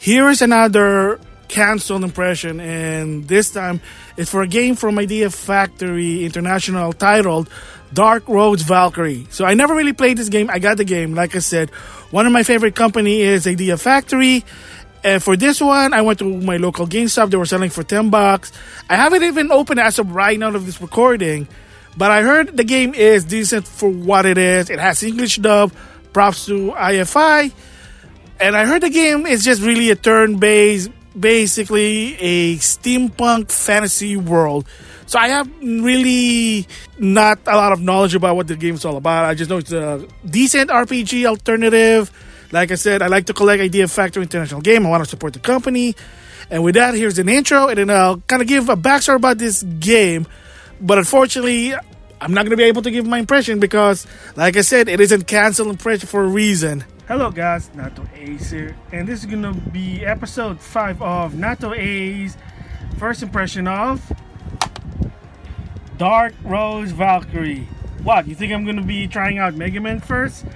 Here is another canceled impression, and this time it's for a game from Idea Factory International titled Dark Rose Valkyrie. So I never really played this game. I got the game. Like I said, one of my favorite company is Idea Factory. And for this one, I went to my local GameStop. They were selling for $10. I haven't even opened it as of right now of this recording, but I heard the game is decent for what it is. It has English dub. Props to IFI. And I heard the game is just really a turn-based, basically a steampunk fantasy world. So I have really not a lot of knowledge about what the game is all about. I just know it's a decent RPG alternative. Like I said, I like to collect Idea Factory International game. I want to support the company. And with that, here's an intro, and then I'll kind of give a backstory about this game. But unfortunately, I'm not going to be able to give my impression because, like I said, it isn't canceled impression for a reason. Hello guys, NautoAis here, and this is going to be episode 5 of NautoAis first impression of Dark Rose Valkyrie. What, you think I'm going to be trying out Mega Man first?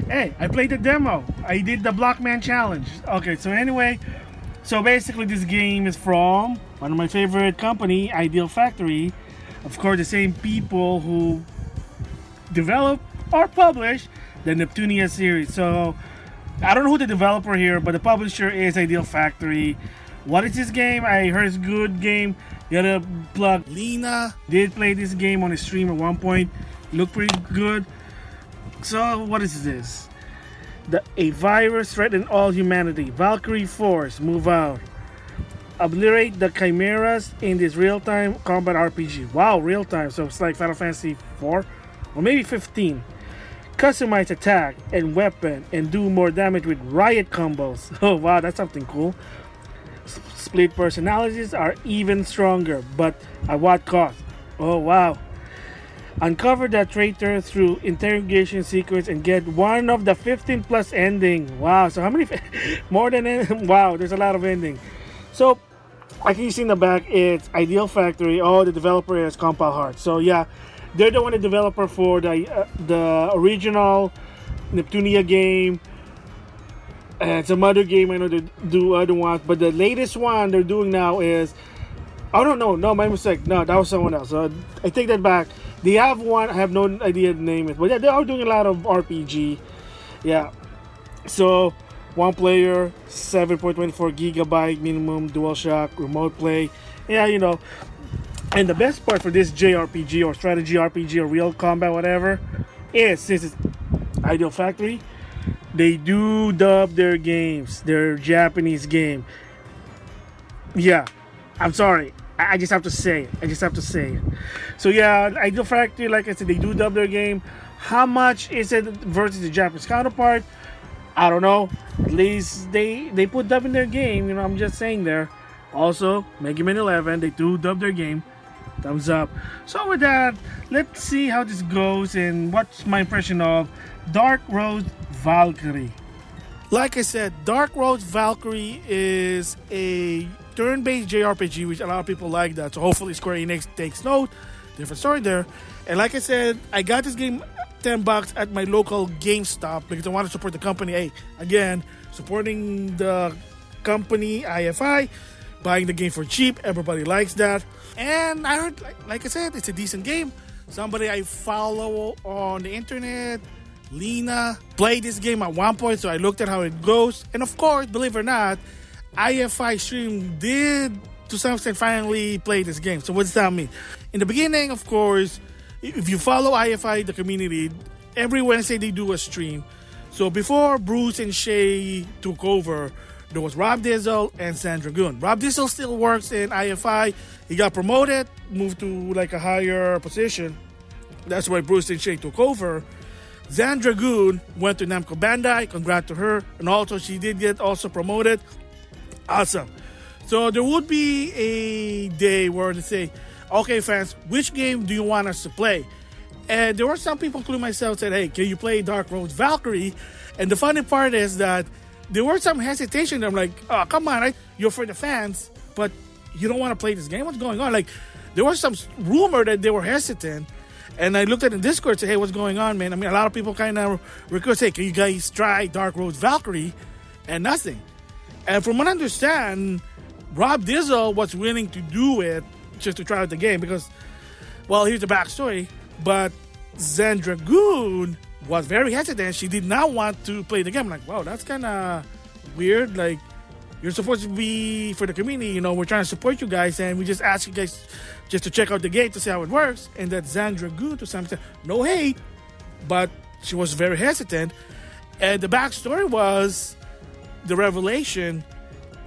Hey, I played the demo. I did the Blockman challenge. Okay, so anyway, so basically this game is from one of my favorite company, Idea Factory. Of course, the same people who develop or publish the Neptunia series. So I don't know who the developer here, but the publisher is Idea Factory. What is this game? I heard it's a good game. The other plug, Lena, did play this game on a stream at one point. Looked pretty good. So what is this? A virus threatens all humanity. Valkyrie Force, move out. Obliterate the chimeras in this real-time combat RPG. Wow, real-time. So it's like Final Fantasy 4 or maybe 15. Customize attack and weapon and do more damage with riot combos. Oh wow, that's something cool. Split personalities are even stronger, but at what cost? Oh wow. Uncover the traitor through interrogation sequence and get one of the 15 plus ending. Wow, so how many? More than wow, there's a lot of ending. So I can see in the back it's Idea Factory. Oh, the developer is Compile Hearts. So yeah, they're the one, the developer for the original Neptunia game and some other game. I know they do other ones, but the latest one they're doing now is, oh no, my mistake. No, that was someone else. I take that back. They have one. I have no idea the name is, but yeah, they are doing a lot of RPG. Yeah. So one player, 7.24 gigabyte minimum, DualShock, remote play. Yeah, you know. And the best part for this JRPG or strategy RPG or real combat, whatever, is since it's Idea Factory, they do dub their games, their Japanese game. Yeah, I'm sorry. I just have to say it. So yeah, Idea Factory, like I said, they do dub their game. How much is it versus the Japanese counterpart? I don't know. At least they put dub in their game. You know, I'm just saying there. Also, Mega Man 11, they do dub their game. Thumbs up. So with that, let's see how this goes and what's my impression of Dark Rose Valkyrie. Like I said, Dark Rose Valkyrie is a turn-based JRPG, which a lot of people like that. So hopefully Square Enix takes note. Different story there. And like I said, I got this game $10 at my local GameStop because I want to support the company. Hey, again, supporting the company IFI, buying the game for cheap. Everybody likes that. And I heard, like I said, it's a decent game. Somebody I follow on the internet, Lena, played this game at one point, so I looked at how it goes. And of course, believe it or not, IFI stream did to some extent finally play this game. So what does that mean? In the beginning, of course, if you follow IFI, the community, every Wednesday they do a stream. So before Bruce and Shay took over, there was Rob Dizzle and Sandra Goon. Rob Dizzle still works in IFI. He got promoted, moved to like a higher position. That's why Bruce and Shay took over. Sandra Goon went to Namco Bandai. Congrats to her. And also she did get also promoted. Awesome. So there would be a day where they say, okay fans, which game do you want us to play? And there were some people, including myself, said, hey, can you play Dark Rose Valkyrie? And the funny part is that there were some hesitation. I'm like, oh, come on, you're for the fans, but you don't want to play this game? What's going on? Like, there was some rumor that they were hesitant. And I looked at the Discord and said, hey, what's going on, man? I mean, a lot of people kind of request, hey, can you guys try Dark Rose Valkyrie? And nothing. And from what I understand, Rob Dizzle was willing to do it just to try out the game because, well, here's the backstory. But Zen Dragoon was very hesitant. She did not want to play the game. I'm like, wow, that's kind of weird. Like, you're supposed to be for the community. We're trying to support you guys, and we just ask you guys just to check out the game to see how it works. And that Zen Dragoon, to some extent, no hate, but she was very hesitant. And the backstory was, the revelation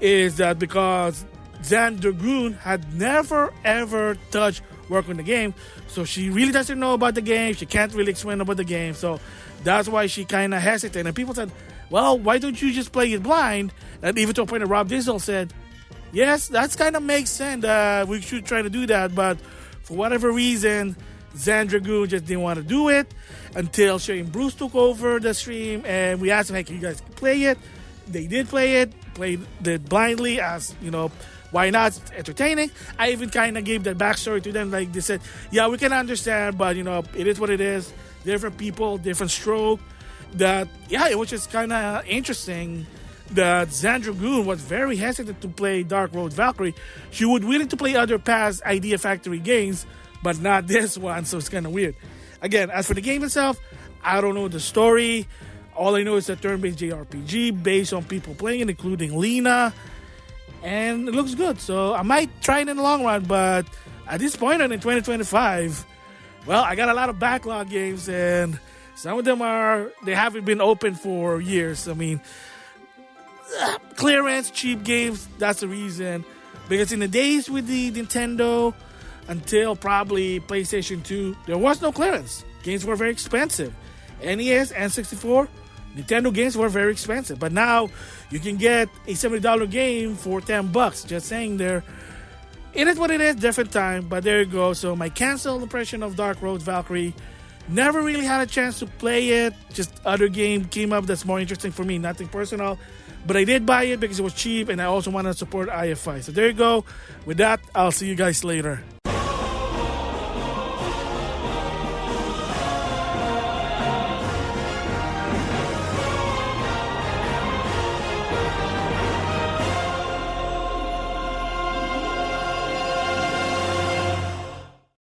is that because Zen Dragoon had never ever touched work on the game, so she really doesn't know about the game. She can't really explain about the game, so that's why she kind of hesitated. And people said, well, why don't you just play it blind? And even to a point that Rob Dizzle said, yes, that kind of makes sense. We should try to do that, but for whatever reason, Zen Dragoon just didn't want to do it until Shane Bruce took over the stream, and we asked them, hey, can you guys play it? They did play it, played it blindly, as why not? It's entertaining. I even kind of gave that backstory to them. Like, they said, yeah, we can understand, but it is what it is. Different people, different stroke. That, yeah, it was just kind of interesting that Zen Dragoon was very hesitant to play Dark Rose Valkyrie. She would willing to play other past Idea Factory games, but not this one, so it's kind of weird. Again, as for the game itself, I don't know the story. All I know is a turn-based JRPG based on people playing it, including Lena. And it looks good, so I might try it in the long run, but at this point in 2025, well, I got a lot of backlog games, and some of them they haven't been open for years. I mean, clearance, cheap games, that's the reason. Because in the days with the Nintendo, until probably PlayStation 2, there was no clearance. Games were very expensive. NES, N64, Nintendo games were very expensive. But now, you can get a $70 game for $10. Just saying there. It is what it is, different time, but there you go. So my canceled impression of Dark Rose Valkyrie, never really had a chance to play it. Just other game came up that's more interesting for me, nothing personal. But I did buy it because it was cheap, and I also wanted to support IFI. So there you go. With that, I'll see you guys later.